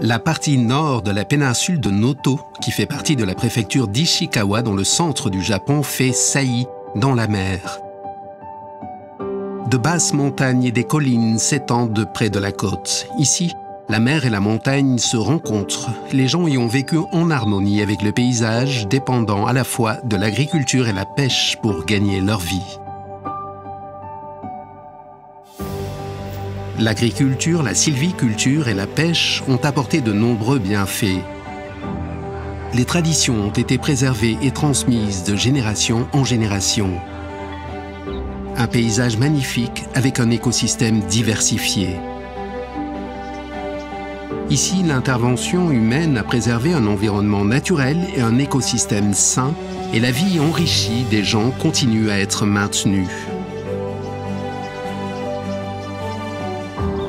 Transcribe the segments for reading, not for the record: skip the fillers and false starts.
la partie nord de la péninsule de Noto, qui fait partie de la préfecture d'Ishikawa dans le centre du Japon, fait saillie dans la mer. De basses montagnes et des collines s'étendent près de la côte. Ici, la mer et la montagne se rencontrent. Les gens y ont vécu en harmonie avec le paysage, dépendant à la fois de l'agriculture et la pêche pour gagner leur vie. L'agriculture, la sylviculture et la pêche ont apporté de nombreux bienfaits. Les traditions ont été préservées et transmises de génération en génération. Un paysage magnifique avec un écosystème diversifié. Ici, l'intervention humaine a préservé un environnement naturel et un écosystème sain, et la vie enrichie des gens continue à être maintenue.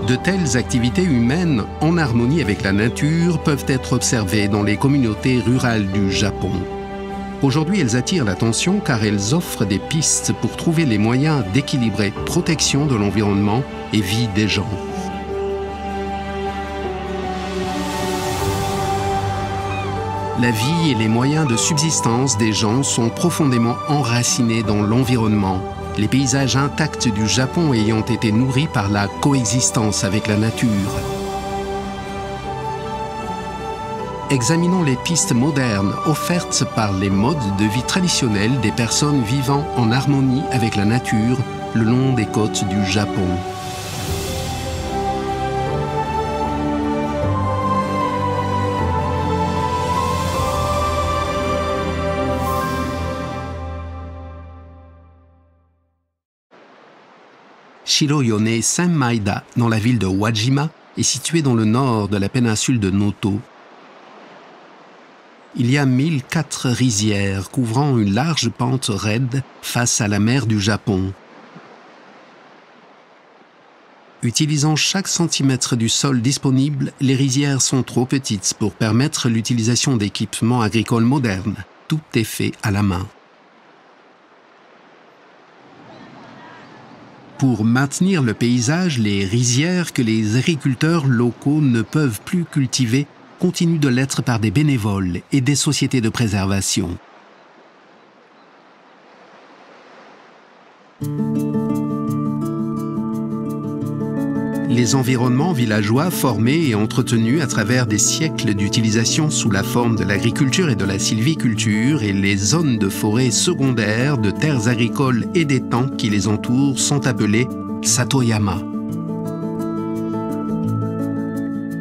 De telles activités humaines en harmonie avec la nature peuvent être observées dans les communautés rurales du Japon. Aujourd'hui, elles attirent l'attention car elles offrent des pistes pour trouver les moyens d'équilibrer protection de l'environnement et vie des gens. La vie et les moyens de subsistance des gens sont profondément enracinés dans l'environnement, les paysages intacts du Japon ayant été nourris par la coexistence avec la nature. Examinons les pistes modernes offertes par les modes de vie traditionnels des personnes vivant en harmonie avec la nature le long des côtes du Japon. Shiroyone Senmaida, dans la ville de Wajima, est située dans le nord de la péninsule de Noto. Il y a 1004 rizières couvrant une large pente raide face à la mer du Japon. Utilisant chaque centimètre du sol disponible, les rizières sont trop petites pour permettre l'utilisation d'équipements agricoles modernes. Tout est fait à la main. Pour maintenir le paysage, les rizières que les agriculteurs locaux ne peuvent plus cultiver continuent de l'être par des bénévoles et des sociétés de préservation. Les environnements villageois formés et entretenus à travers des siècles d'utilisation sous la forme de l'agriculture et de la sylviculture et les zones de forêts secondaires, de terres agricoles et d'étangs qui les entourent sont appelés Satoyama.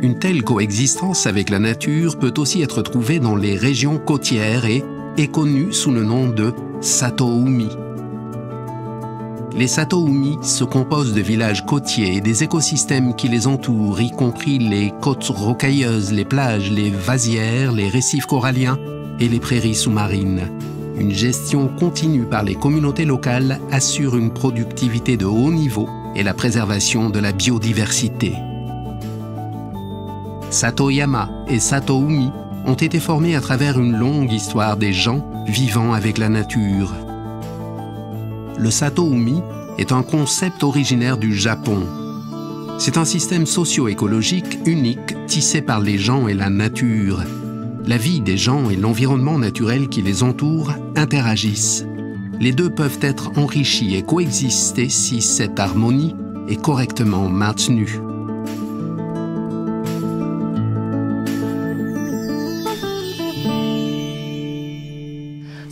Une telle coexistence avec la nature peut aussi être trouvée dans les régions côtières et est connue sous le nom de Satoumi. Les Satoumi se composent de villages côtiers et des écosystèmes qui les entourent, y compris les côtes rocailleuses, les plages, les vasières, les récifs coralliens et les prairies sous-marines. Une gestion continue par les communautés locales assure une productivité de haut niveau et la préservation de la biodiversité. Satoyama et Satoumi ont été formés à travers une longue histoire des gens vivant avec la nature. Le Satoumi est un concept originaire du Japon. C'est un système socio-écologique unique tissé par les gens et la nature. La vie des gens et l'environnement naturel qui les entoure interagissent. Les deux peuvent être enrichis et coexister si cette harmonie est correctement maintenue.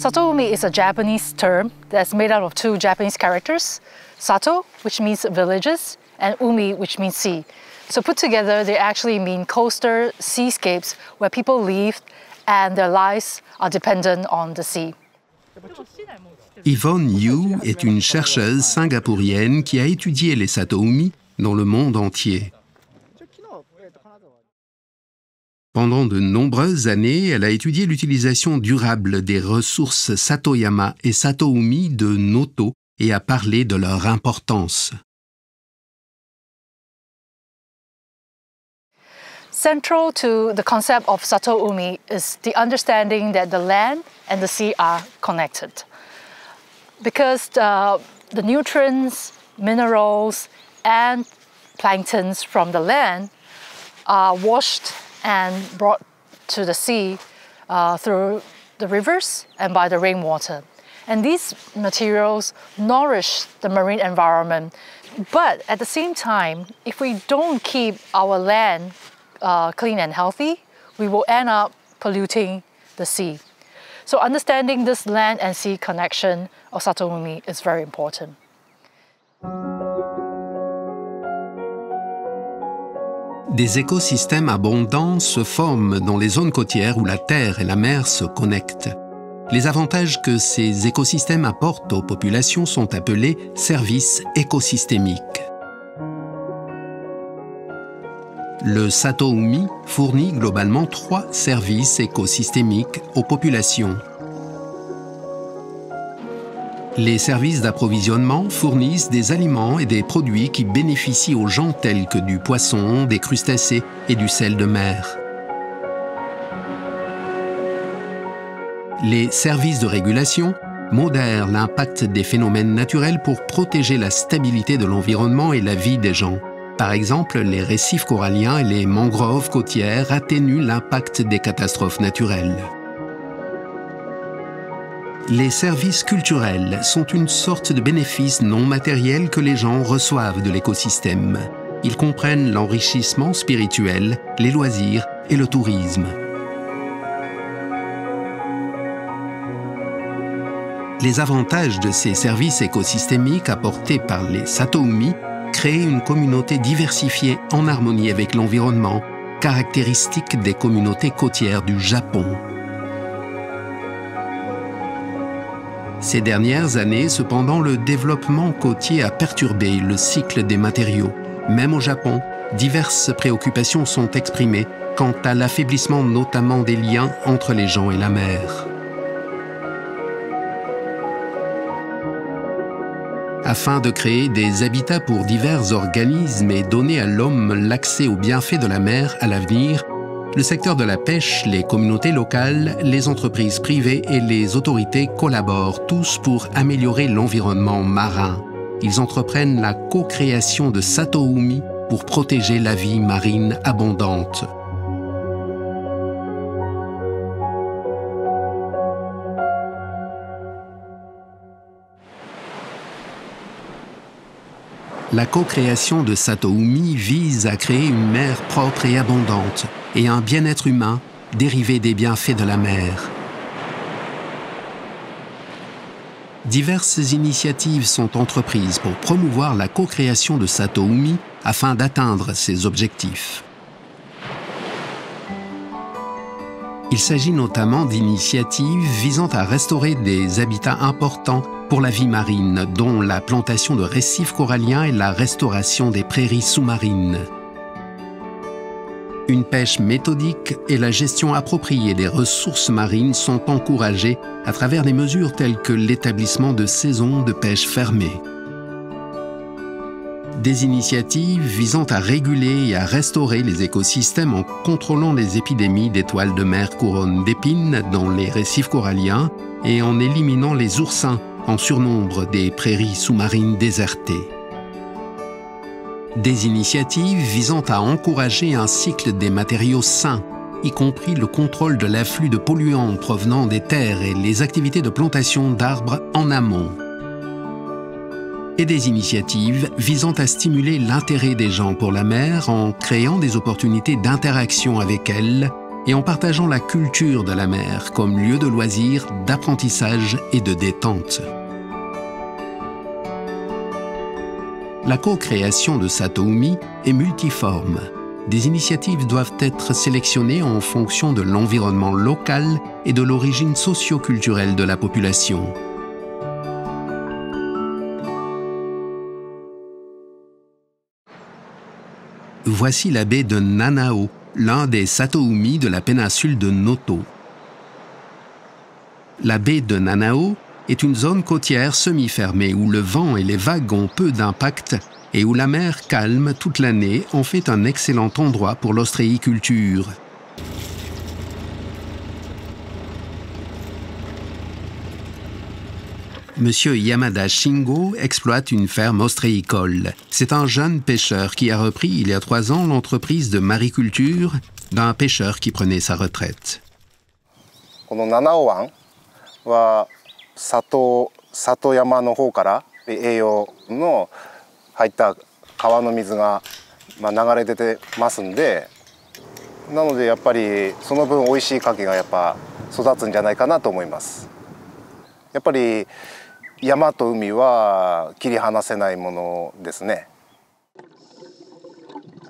Satoumi is a Japanese term that's made out of two Japanese characters, Sato, which means villages, and Umi, which means sea. So put together, they actually mean coastal seascapes where people live and their lives are dependent on the sea. Yvonne Yu est une chercheuse singapourienne qui a étudié les Satoumi dans le monde entier. Pendant de nombreuses années, elle a étudié l'utilisation durable des ressources Satoyama et Satoumi de Noto et a parlé de leur importance. Central to the concept of Satoumi is the understanding that the land and the sea are connected. Because the nutrients, minerals, and planktons from the land are washed and brought to the sea through the rivers and by the rainwater. And these materials nourish the marine environment. But at the same time, if we don't keep our land clean and healthy, we will end up polluting the sea. So understanding this land and sea connection of Satoumi is very important. Des écosystèmes abondants se forment dans les zones côtières où la terre et la mer se connectent. Les avantages que ces écosystèmes apportent aux populations sont appelés services écosystémiques. Le Satoumi fournit globalement 3 services écosystémiques aux populations. Les services d'approvisionnement fournissent des aliments et des produits qui bénéficient aux gens tels que du poisson, des crustacés et du sel de mer. Les services de régulation modèrent l'impact des phénomènes naturels pour protéger la stabilité de l'environnement et la vie des gens. Par exemple, les récifs coralliens et les mangroves côtières atténuent l'impact des catastrophes naturelles. Les services culturels sont une sorte de bénéfice non matériel que les gens reçoivent de l'écosystème. Ils comprennent l'enrichissement spirituel, les loisirs et le tourisme. Les avantages de ces services écosystémiques apportés par les Satoumi créent une communauté diversifiée en harmonie avec l'environnement, caractéristique des communautés côtières du Japon. Ces dernières années, cependant, le développement côtier a perturbé le cycle des matériaux. Même au Japon, diverses préoccupations sont exprimées quant à l'affaiblissement notamment des liens entre les gens et la mer. Afin de créer des habitats pour divers organismes et donner à l'homme l'accès aux bienfaits de la mer à l'avenir, le secteur de la pêche, les communautés locales, les entreprises privées et les autorités collaborent tous pour améliorer l'environnement marin. Ils entreprennent la co-création de Satoumi pour protéger la vie marine abondante. La co-création de Satoumi vise à créer une mer propre et abondante et un bien-être humain dérivé des bienfaits de la mer. Diverses initiatives sont entreprises pour promouvoir la co-création de Satoumi afin d'atteindre ces objectifs. Il s'agit notamment d'initiatives visant à restaurer des habitats importants pour la vie marine, dont la plantation de récifs coralliens et la restauration des prairies sous-marines. Une pêche méthodique et la gestion appropriée des ressources marines sont encouragées à travers des mesures telles que l'établissement de saisons de pêche fermées. Des initiatives visant à réguler et à restaurer les écosystèmes en contrôlant les épidémies d'étoiles de mer couronne d'épines dans les récifs coralliens et en éliminant les oursins en surnombre des prairies sous-marines désertées. Des initiatives visant à encourager un cycle des matériaux sains, y compris le contrôle de l'afflux de polluants provenant des terres et les activités de plantation d'arbres en amont. Et des initiatives visant à stimuler l'intérêt des gens pour la mer en créant des opportunités d'interaction avec elle et en partageant la culture de la mer comme lieu de loisirs, d'apprentissage et de détente. La co-création de Satoumi est multiforme. Des initiatives doivent être sélectionnées en fonction de l'environnement local et de l'origine socio-culturelle de la population. Voici la baie de Nanao, l'un des Satoumi de la péninsule de Noto. La baie de Nanao est une zone côtière semi-fermée où le vent et les vagues ont peu d'impact et où la mer calme toute l'année en fait un excellent endroit pour l'ostréiculture. Monsieur Yamada Shingo exploite une ferme ostréicole. C'est un jeune pêcheur qui a repris il y a 3 ans l'entreprise de mariculture d'un pêcheur qui prenait sa retraite. この七尾湾は里山の方から栄養の入った川の水が流れ出てますんで、なのでやっぱりその分美味しい牡蠣がやっぱ育つんじゃないかなと思います。やっぱり山と海は切り離せないものですね。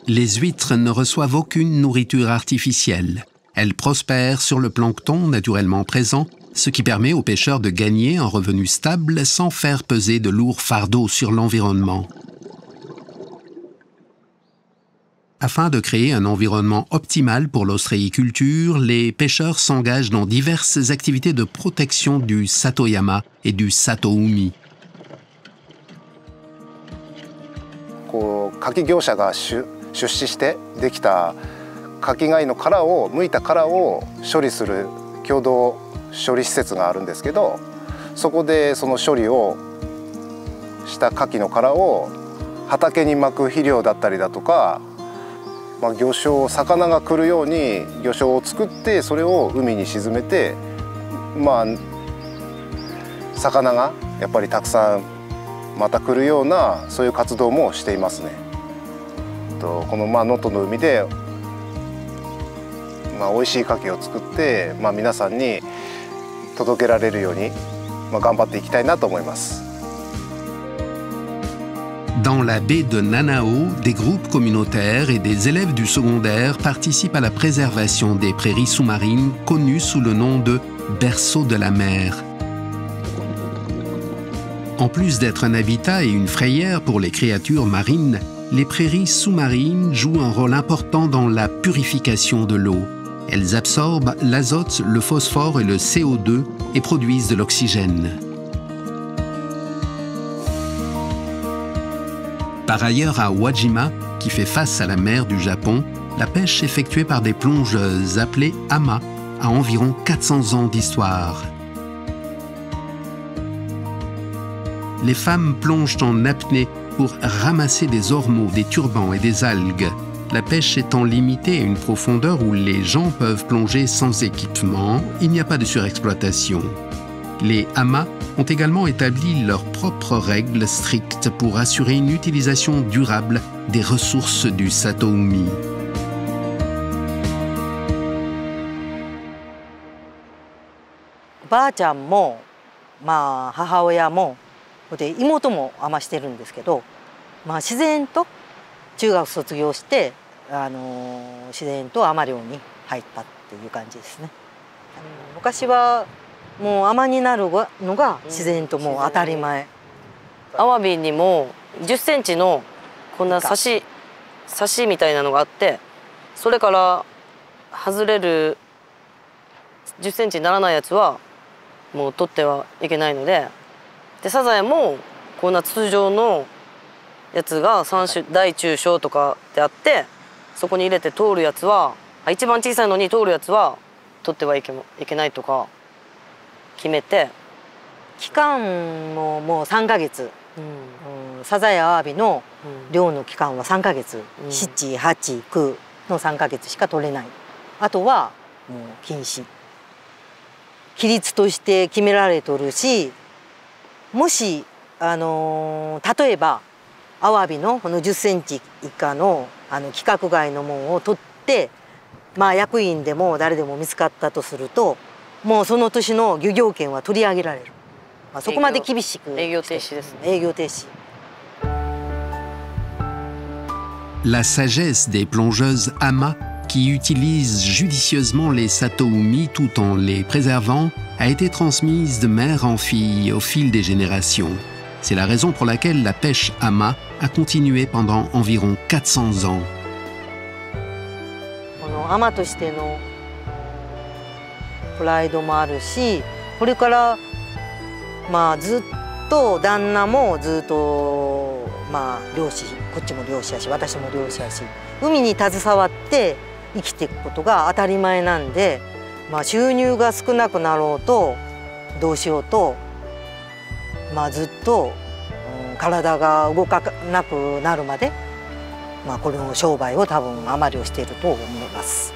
Les huîtres ne reçoivent aucune nourriture artificielle. Elles prospèrent sur le plancton naturellement présent, ce qui permet aux pêcheurs de gagner un revenu stable sans faire peser de lourds fardeaux sur l'environnement. Afin de créer un environnement optimal pour l'ostréiculture, les pêcheurs s'engagent dans diverses activités de protection du Satoyama et du Satoumi. 牡蠣業者が出資してできた牡蠣貝の殻を剥いた殻を処理する共同処理施設があるんですけど、そこでその処理をした牡蠣の殻を畑に巻く肥料だったりだとか、魚が来るように魚礁を作ってそれを海に沈めて、魚がやっぱりたくさんまた来るようなそういう活動もしていますね。この能登の海で美味しい牡蠣を作って、皆さんに届けられるように頑張っていきたいなと思います。Dans la baie de Nanao, des groupes communautaires et des élèves du secondaire participent à la préservation des prairies sous-marines connues sous le nom de berceau de la mer. En plus d'être un habitat et une frayère pour les créatures marines, les prairies sous-marines jouent un rôle important dans la purification de l'eau. Elles absorbent l'azote, le phosphore et le CO2 et produisent de l'oxygène. Par ailleurs, à Wajima, qui fait face à la mer du Japon, la pêche effectuée par des plongeuses appelées ama a environ 400 ans d'histoire. Les femmes plongent en apnée pour ramasser des ormeaux, des turbans et des algues. La pêche étant limitée à une profondeur où les gens peuvent plonger sans équipement, il n'y a pas de surexploitation. Les hamas ont également établi leurs propres règles strictes pour assurer une utilisation durable des ressources du Satoumi. ばあちゃんも、母親もで妹も海女してるんですけど、自然と中学卒業して、自然と海女漁に入ったっていう感じですね。昔はもう海女になるのが自然ともう当たり前。アワビにも10センチのこんな刺しみたいなのがあって、それから外れる10センチにならないやつはもう取ってはいけないので、サザエもこんな通常のやつが3種大中小とかであって、そこに入れて通るやつは一番小さいのに通るやつは取ってはいけないとか決めて、期間ももう3ヶ月、サザエアワビの漁の期間は3ヶ月、7、8、9の3ヶ月しか取れない。あとはもう禁止。規律として決められとるし、もし例えばアワビのこの10センチ以下の規格外のものを取って、役員でも誰でも見つかったとすると、もうその年の漁業権は取り上げられる。そこまで厳しく営業停止ですね。営業停止。La sagesse des plongeuses ama qui utilisent judicieusement les satoumi tout en les préservant a été transmise de mère en fille au fil des générations. C'est la raison pour laquelle la pêche ama a continué pendant environ 400 ans. この海女としてのプライドもあるし、これからずっと旦那もずっと漁師、こっちも漁師やし私も漁師やし、海に携わって生きていくことが当たり前なんで、収入が少なくなろうとどうしようと、ずっと、体が動かなくなるまで、この商売を多分海女漁していると思います。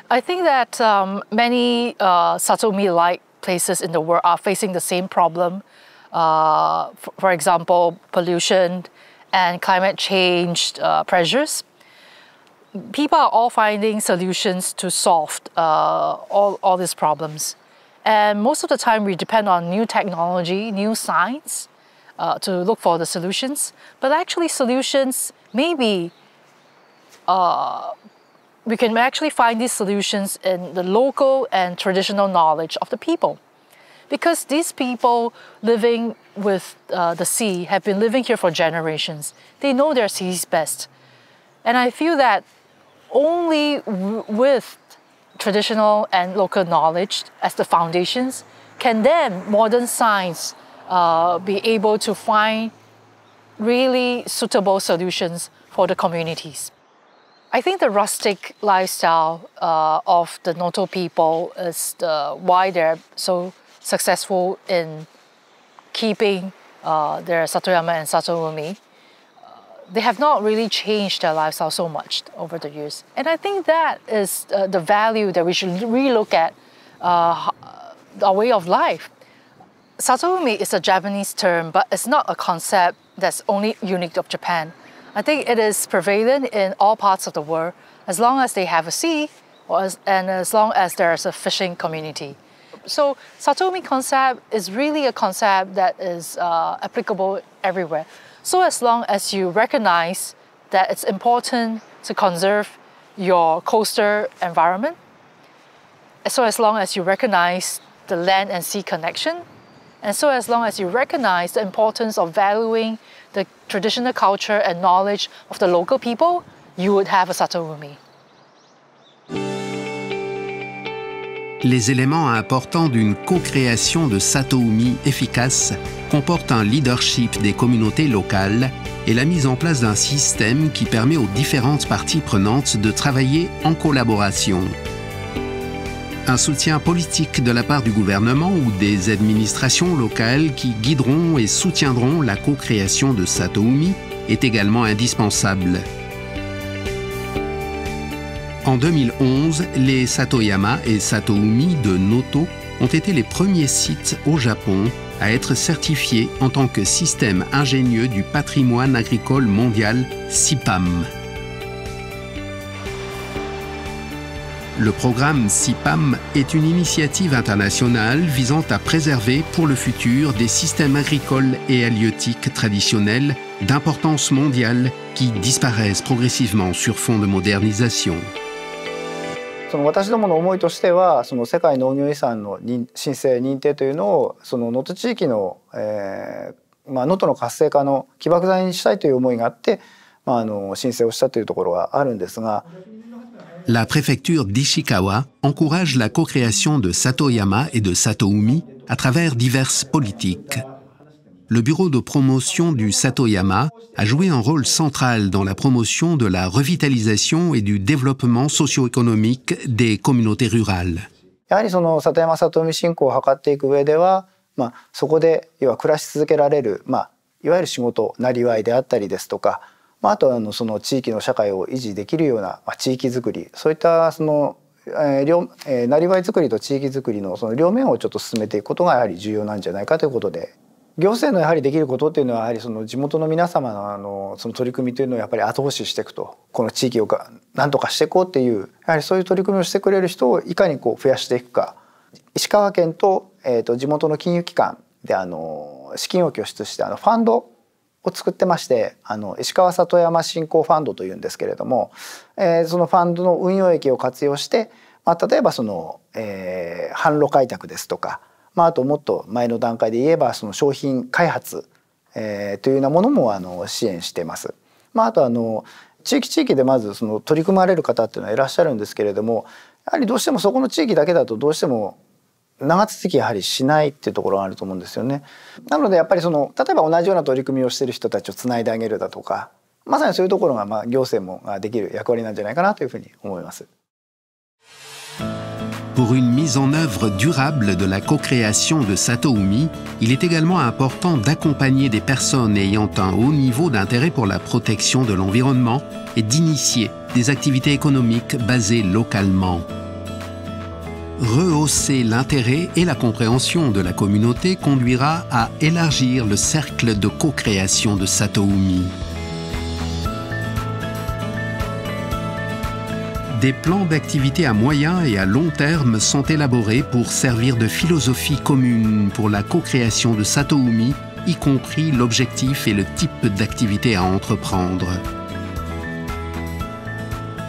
I think that many Satoumi-like places in the world are facing the same problem. For example, pollution and climate change pressures. People are all finding solutions to solve all these problems. And most of the time we depend on new technology, new science to look for the solutions. But actually solutions, maybe we can actually find these solutions in the local and traditional knowledge of the people. Because these people living with the sea have been living here for generations. They know their seas best. And I feel that only with traditional and local knowledge as the foundations can then modern science be able to find really suitable solutions for the communities. I think the rustic lifestyle of the Noto people is why they're so successful in keeping their Satoyama and Satoumi. They have not really changed their lifestyle so much over the years. And I think that is the value that we should relook at our way of life. Satoumi is a Japanese term, but it's not a concept that's only unique to Japan. I think it is prevalent in all parts of the world, as long as they have a sea and as long as there's a fishing community. So Satoumi concept is really a concept that is applicable everywhere. So as long as you recognize that it's important to conserve your coastal environment, so as long as you recognize the land and sea connection, and so as long as you recognize the importance of valuing the traditional culture and knowledge of the local people, you would have a Satoumi. Les éléments importants d'une co-création de Satoumi efficace comportent un leadership des communautés locales et la mise en place d'un système qui permet aux différentes parties prenantes de travailler en collaboration. Un soutien politique de la part du gouvernement ou des administrations locales qui guideront et soutiendront la co-création de Satoumi est également indispensable. En 2011, les Satoyama et Satoumi de Noto ont été les premiers sites au Japon à être certifiés en tant que système ingénieux du patrimoine agricole mondial CIPAM. Le programme CIPAM est une initiative internationale visant à préserver pour le futur des systèmes agricoles et halieutiques traditionnels d'importance mondiale qui disparaissent progressivement sur fond de modernisation. 私どもの思いとしては、その世界農業遺産の申請認定というのをその能登地域の能登の活性化の起爆剤にしたいという思いがあって、申請をしたというところがあるんですが。La préfecture d'Ishikawa encourage la co-création de Satoyama et de Satoumi à travers diverses politiques. Le bureau de promotion du Satoyama a joué un rôle central dans la promotion de la revitalisation et du développement socio-économique des communautés rurales. やはりその里山里海振興を図っていく上では、そこで要は暮らし続けられる、いわゆる仕事なりわいであったりですとか、あとはその地域の社会を維持できるような、地域づくり、そういったそのなりわいづくりと地域づくりのその両面をちょっと進めていくことがやはり重要なんじゃないかということで。行政のやはりできることっていうのはやはりその地元の皆様のその取り組みというのをやっぱり後押ししていくと、この地域を何とかしていこうっていうやはりそういう取り組みをしてくれる人をいかに増やしていくか。石川県と地元の金融機関で資金を拠出してファンドを作ってまして、石川里山振興ファンドというんですけれども、そのファンドの運用益を活用して、例えばその販路開拓ですとか。あともっと前の段階で言えばその商品開発、というようなものも支援しています。あと地域でまずその取り組まれる方っていうのはいらっしゃるんですけれども、やはりどうしてもそこの地域だけだとどうしても長続きやはりしないっていうところがあると思うんですよね。なのでやっぱりその例えば同じような取り組みをしている人たちをつないであげるだとか、まさにそういうところが行政もできる役割なんじゃないかなというふうに思います。Pour une mise en œuvre durable de la co-création de Satoumi, il est également important d'accompagner des personnes ayant un haut niveau d'intérêt pour la protection de l'environnement et d'initier des activités économiques basées localement. Rehausser l'intérêt et la compréhension de la communauté conduira à élargir le cercle de co-création de Satoumi. Des plans d'activité à moyen et à long terme sont élaborés pour servir de philosophie commune pour la co-création de Satoumi, y compris l'objectif et le type d'activité à entreprendre.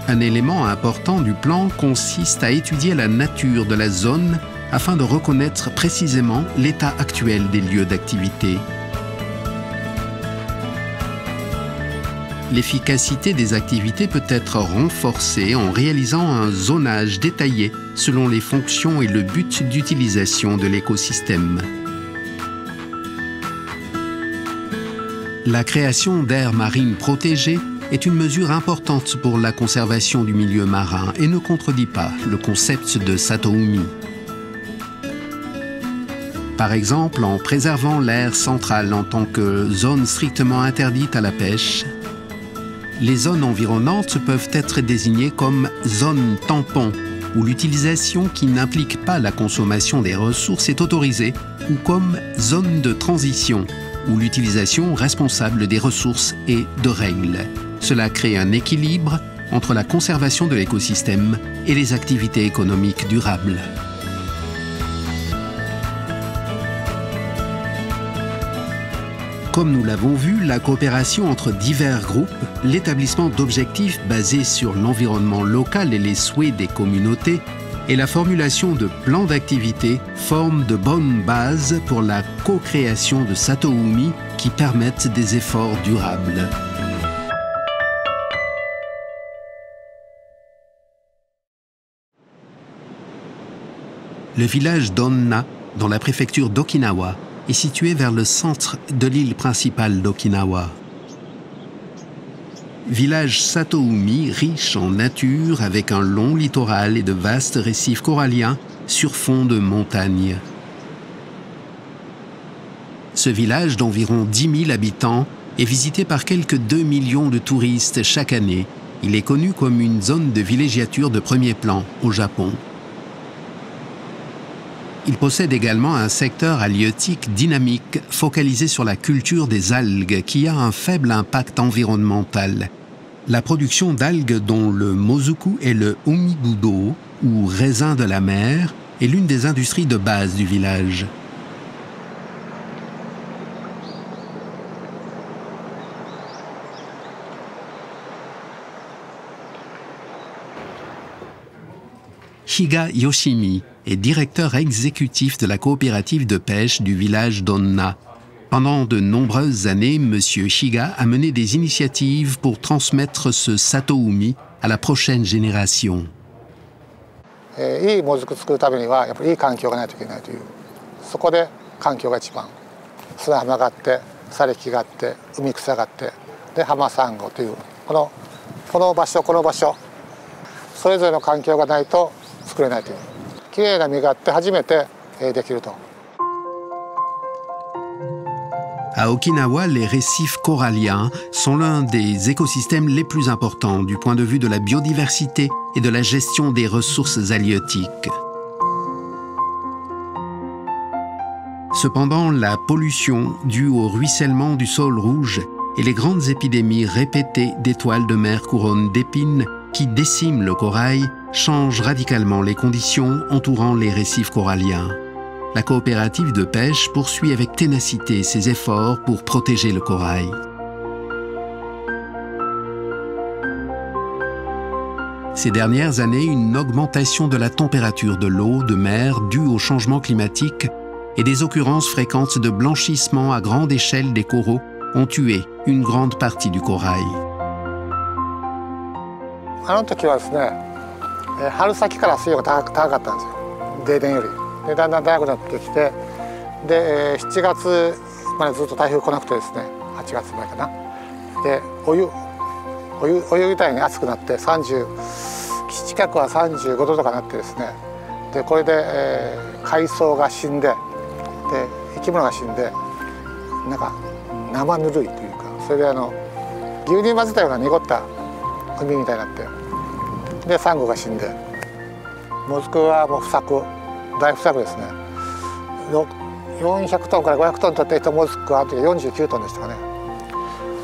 Un élément important du plan consiste à étudier la nature de la zone afin de reconnaître précisément l'état actuel des lieux d'activité. L'efficacité des activités peut être renforcée en réalisant un zonage détaillé selon les fonctions et le but d'utilisation de l'écosystème. La création d'aires marines protégées est une mesure importante pour la conservation du milieu marin et ne contredit pas le concept de Satoumi. Par exemple, en préservant l'aire centrale en tant que zone strictement interdite à la pêche, les zones environnantes peuvent être désignées comme zones tampons, où l'utilisation qui n'implique pas la consommation des ressources est autorisée, ou comme zones de transition, où l'utilisation responsable des ressources et de règles. Cela crée un équilibre entre la conservation de l'écosystème et les activités économiques durables. Comme nous l'avons vu, la coopération entre divers groupes, l'établissement d'objectifs basés sur l'environnement local et les souhaits des communautés et la formulation de plans d'activité forment de bonnes bases pour la co-création de Satoumi qui permettent des efforts durables. Le village d'Onna, dans la préfecture d'Okinawa, est situé vers le centre de l'île principale d'Okinawa. Village Satoumi riche en nature avec un long littoral et de vastes récifs coralliens sur fond de montagnes. Ce village d'environ 10 000 habitants est visité par quelques 2 millions de touristes chaque année. Il est connu comme une zone de villégiature de premier plan au Japon. Il possède également un secteur halieutique dynamique focalisé sur la culture des algues qui a un faible impact environnemental. La production d'algues dont le mozuku et le umibudo, ou raisin de la mer, est l'une des industries de base du village. Higa Yoshimi est directeur exécutif de la coopérative de pêche du village d'Onna. Pendant de nombreuses années, M. Higa a mené des initiatives pour transmettre ce Satoumi à la prochaine génération. いいもずく作るためにはやっぱりいい環境がないといけないという、そこで環境が一番、砂浜があって砂礫があって海草があってで浜サンゴというこの場所それぞれの環境がないと作れないという、きれいな実があって初めてできると。 À Okinawa, les récifs coralliens sont l'un des écosystèmes les plus importants du point de vue de la biodiversité et de la gestion des ressources halieutiques. Cependant, la pollution due au ruissellement du sol rouge et les grandes épidémies répétées d'étoiles de mer couronne d'épines qui déciment le corail changent radicalement les conditions entourant les récifs coralliens. La coopérative de pêche poursuit avec ténacité ses efforts pour protéger le corail. Ces dernières années, une augmentation de la température de l'eau de mer due au changement climatique et des occurrences fréquentes de blanchissement à grande échelle des coraux ont tué une grande partie du corail. あの時はですね、春先から水温が高かったんですよ、例年より。でだんだん高くなってきて、で7月までずっと台風来なくてですね、8月前かな。でお湯みたいに熱くなって近くは35度とかなってですね、でこれで、海藻が死んで、で生き物が死んで、なんか生ぬるいというか、それで牛乳混ぜたような濁った海みたいになって、でサンゴが死んで、もずくはもう不作、大不作ですね。400トンから500トン取っていたもずくはあの時49トンでしたかね。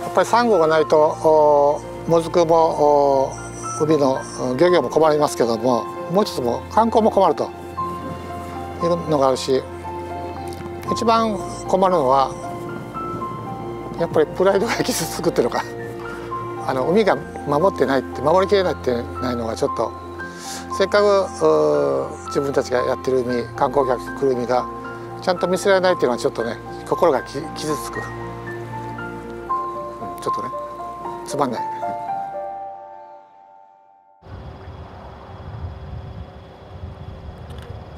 やっぱりサンゴがないともずくも海の漁業も困りますけども、もう一つも観光も困るというのがあるし、一番困るのはやっぱりプライドが傷つくっていうのか海が守ってないって守りきれないってないのがちょっとせっかく自分たちがやってる海観光客来る海がちゃんと見せられないっていうのはちょっとね心が傷つく、ちょっとねつまんない。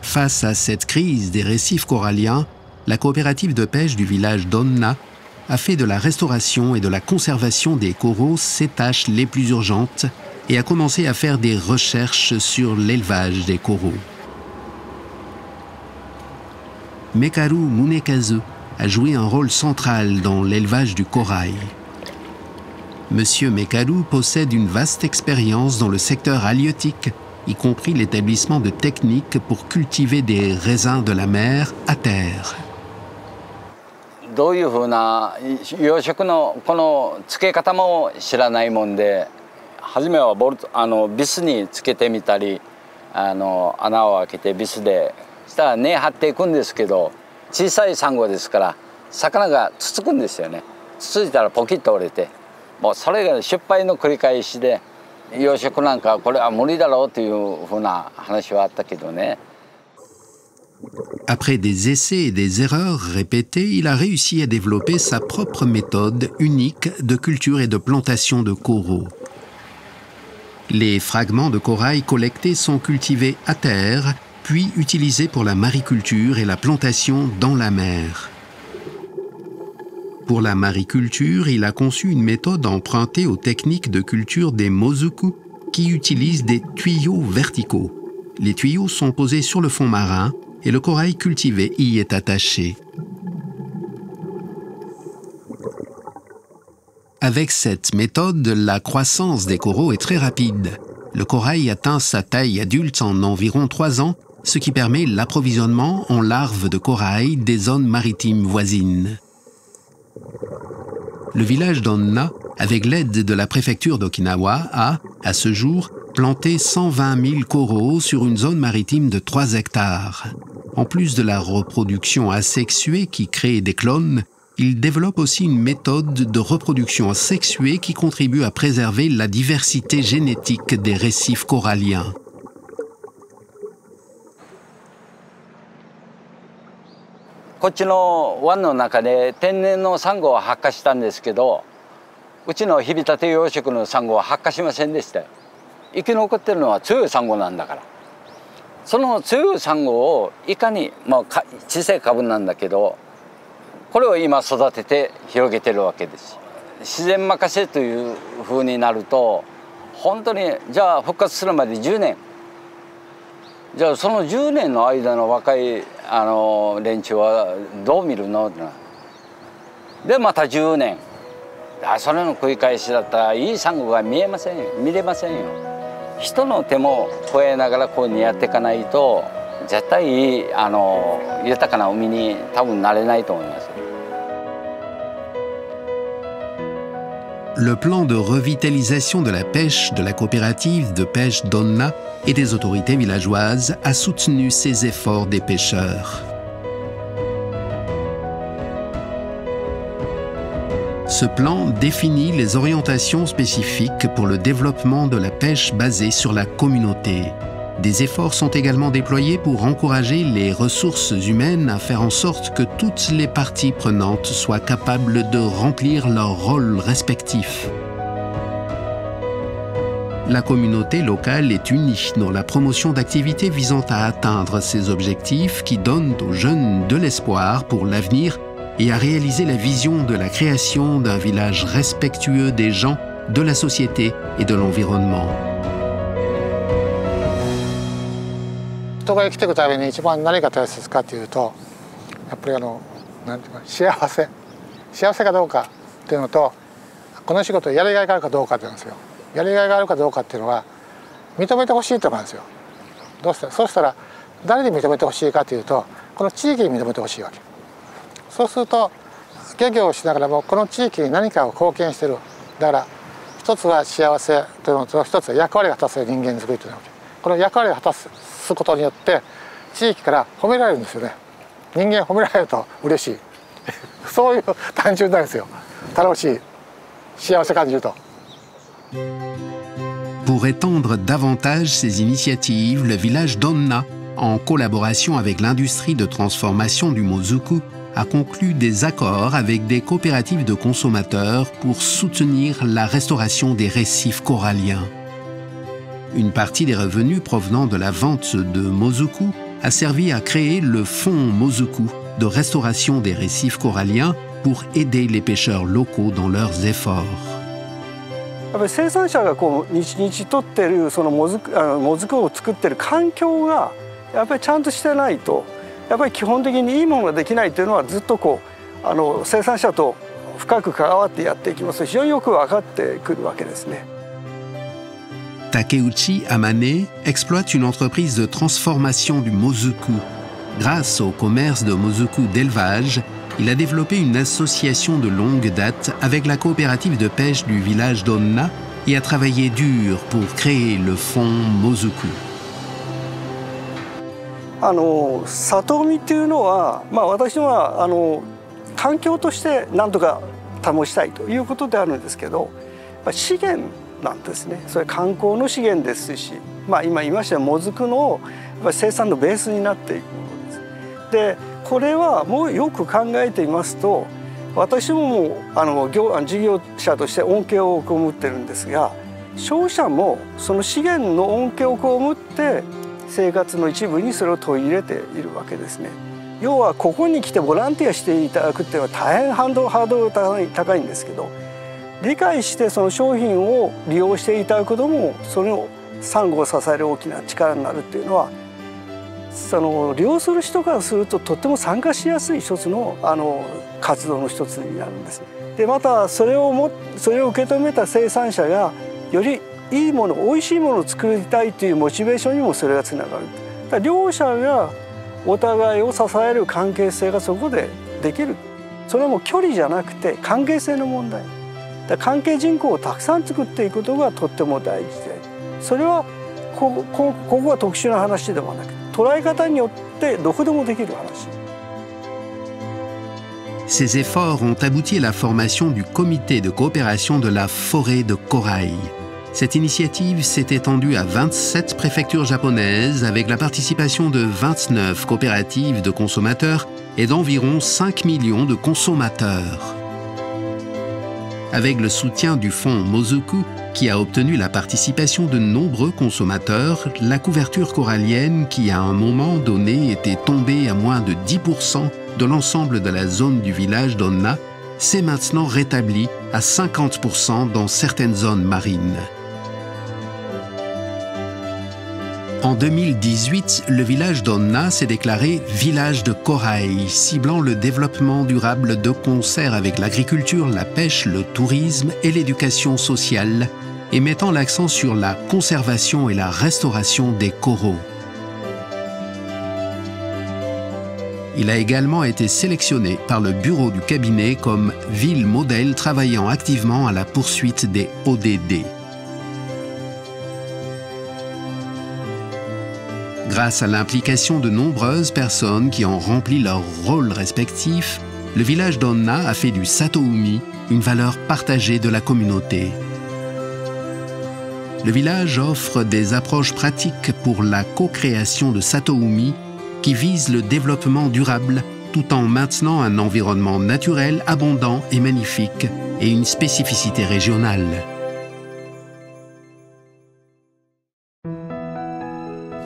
Face à cette crise des récifs coralliens, la coopérative de pêche du village d'Onna a fait de la restauration et de la conservation des coraux ses tâches les plus urgentes et a commencé à faire des recherches sur l'élevage des coraux. Mekaru Munekazu a joué un rôle central dans l'élevage du corail. Monsieur Mekaru possède une vaste expérience dans le secteur halieutique, y compris l'établissement de techniques pour cultiver des raisins de la mer à terre. どういうふうな養殖のこのつけ方も知らないもんで、初めはビスにつけてみたり穴を開けてビスでしたら根張っていくんですけど、小さいサンゴですから魚がつつくんですよね。つついたらポキッと折れて、もうそれが失敗の繰り返しで、養殖なんかこれは無理だろうというふうな話はあったけどね。Après des essais et des erreurs répétées, il a réussi à développer sa propre méthode unique de culture et de plantation de coraux. Les fragments de corail collectés sont cultivés à terre, puis utilisés pour la mariculture et la plantation dans la mer. Pour la mariculture, il a conçu une méthode empruntée aux techniques de culture des mozuku qui utilisent des tuyaux verticaux. Les tuyaux sont posés sur le fond marin et le corail cultivé y est attaché. Avec cette méthode, la croissance des coraux est très rapide. Le corail atteint sa taille adulte en environ 3 ans, ce qui permet l'approvisionnement en larves de corail des zones maritimes voisines. Le village d'Onna, avec l'aide de la préfecture d'Okinawa, a, à ce jour, planté 120 000 coraux sur une zone maritime de 3 hectares. En plus de la reproduction asexuée qui crée des clones, il développe aussi une méthode de reproduction asexuée qui contribue à préserver la diversité génétique des récifs coralliens. Ici,の湾の中で天然のサンゴは発火したんですけど、うちの日々立て養殖のサンゴは発火しませんでしたよ。生き残ってるのは強いサンゴなんだから。その強いサンゴをいかに、小さい株なんだけど、これを今育てて広げてるわけです。自然任せというふうになると、本当にじゃあ復活するまで10年。じゃあその10年の間の若い連中はどう見るの？でまた10年。それの繰り返しだったらいいサンゴが見れませんよ。人の手も加えながらこうにやっていかないと絶対豊かな海に多分なれないと思います。Le plan de revitalisation de la pêche de la coopérative de pêche d'Onna et des autorités villageoises a soutenu ces efforts des pêcheurs. Ce plan définit les orientations spécifiques pour le développement de la pêche basée sur la communauté. Des efforts sont également déployés pour encourager les ressources humaines à faire en sorte que toutes les parties prenantes soient capables de remplir leurs rôles respectifs. La communauté locale est unie dans la promotion d'activités visant à atteindre ces objectifs qui donnent aux jeunes de l'espoir pour l'avenir et à réaliser la vision de la création d'un village respectueux des gens, de la société et de l'environnement. 人が生きていくために一番何が大切かというと、やっぱりなんていうか幸せかどうかっていうのと、この仕事やりがいがあるかどうかっていうんですよ。やりがいがあるかどうかっていうのは認めてほしいと思うんですよ。どうしてそうしたら誰に認めてほしいかというとこの地域に認めてほしいわけ。そうすると漁業をしながらもこの地域に何かを貢献してる。だから一つは幸せというのと一つは役割を果たす人間づくりというわけ。この役割を果たすことによって地域から褒められるんですよね。人間褒められると嬉しいそういう単純なんですよ。楽しい幸せ感じると。Pour étendre davantage ces initiatives, le village d'Onna, en collaboration avec l'industrie de transformation du Mozuku, a conclu des accords avec des coopératives de consommateurs pour soutenir la restauration des récifs coralliens. Une partie des revenus provenant de la vente de Mozuku a servi à créer le fonds Mozuku de restauration des récifs coralliens pour aider les pêcheurs locaux dans leurs efforts. やっぱり生産者がこう日々とってるそのモズクを作ってる環境がやっぱりちゃんとしてないとやっぱり基本的にいいものができないというのはずっとこう生産者と深く関わってやっていきますと非常によく分かってくるわけですね。Takeuchi Amane exploite une entreprise de transformation du Mozuku. Grâce au commerce de Mozuku d'élevage, il a développé une association de longue date avec la coopérative de pêche du village d'Onna et a travaillé dur pour créer le fonds Mozuku. 里海っていうのは、私は環境として何とか保ちたいということであるんですけど、資源なんですね。それ観光の資源ですし、今言いましたようにモズクの生産のベースになっていくものです。でこれはもうよく考えていますと私ももう事業者として恩恵を被ってるんですが消費者もその資源の恩恵を被って生活の一部にそれを取り入れているわけですね。要はここに来てボランティアしていただくっていうのは大変ハードルが高いんですけど理解してその商品を利用していただくこともそのサンゴを支える大きな力になるっていうのは利用する人からするととっても参加しやすい一つの活動の一つになるんです。でまたそれを受け止めた生産者がよりいいものおいしいものを作りたいというモチベーションにもそれがつながる。だから両者がお互いを支える関係性がそこでできる。それはもう距離じゃなくて関係性の問題。だから関係人口をたくさん作っていくことがとっても大事でそれはここは特殊な話ではなくて捉え方によってどこでもできる話。Ces efforts ont abouti à la formation du comité de coopération de la forêt de corail. Cette initiative s'est étendue à 27 préfectures japonaises avec la participation de 29 coopératives de consommateurs et d'environ 5 millions de consommateurs. Avec le soutien du fonds Mozuku, qui a obtenu la participation de nombreux consommateurs, la couverture corallienne, qui à un moment donné était tombée à moins de 10% de l'ensemble de la zone du village d'Onna, s'est maintenant rétablie à 50% dans certaines zones marines. En 2018, le village d'Onna s'est déclaré village de corail, ciblant le développement durable de concert avec l'agriculture, la pêche, le tourisme et l'éducation sociale, et mettant l'accent sur la conservation et la restauration des coraux. Il a également été sélectionné par le bureau du cabinet comme ville modèle travaillant activement à la poursuite des ODD. Grâce à l'implication de nombreuses personnes qui ont rempli leurs rôles respectifs, le village d'Onna a fait du Satoumi une valeur partagée de la communauté. Le village offre des approches pratiques pour la co-création de Satoumi qui visent le développement durable tout en maintenant un environnement naturel abondant et magnifique et une spécificité régionale.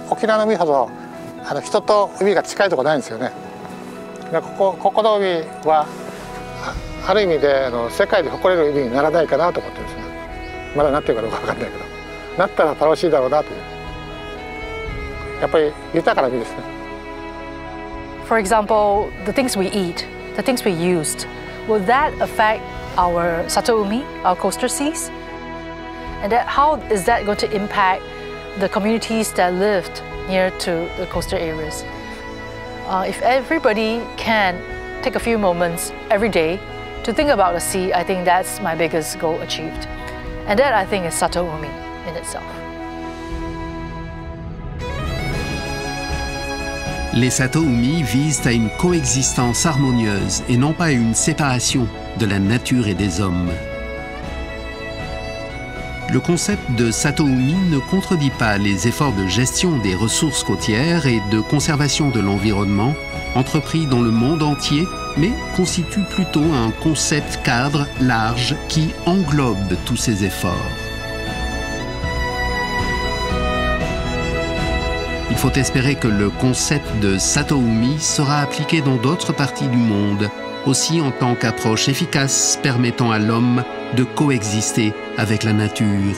沖縄の海ほど人と海が近いところないんですよね。ここの海はある意味で世界で誇れる海にならないかなと思ってるんですね。まだなってるかどうか分かんないけどなったら楽しいだろうなというやっぱり豊かな海ですね。For example, the things we eat, the things we used, will that affect our Satoumi, our coastal seas? And how is that going to impact the communities that lived near to the coastal areas. If everybody can take a few moments every day to think about the sea, I think that's my biggest goal achieved. And that, I think, is Sato Umi in itself. Les Sato Umi visent à une coexistence harmonieuse et non pas à une séparation de la nature et des hommes. Le concept de Sato Umi ne contredit pas les efforts de gestion des ressources côtières et de conservation de l'environnement entrepris dans le monde entier, mais constitue plutôt un concept cadre large qui englobe tous ces efforts. Il faut espérer que le concept de Sato Umi sera appliqué dans d'autres parties du monde, aussi en tant qu'approche efficace permettant à l'homme de coexister avec la nature.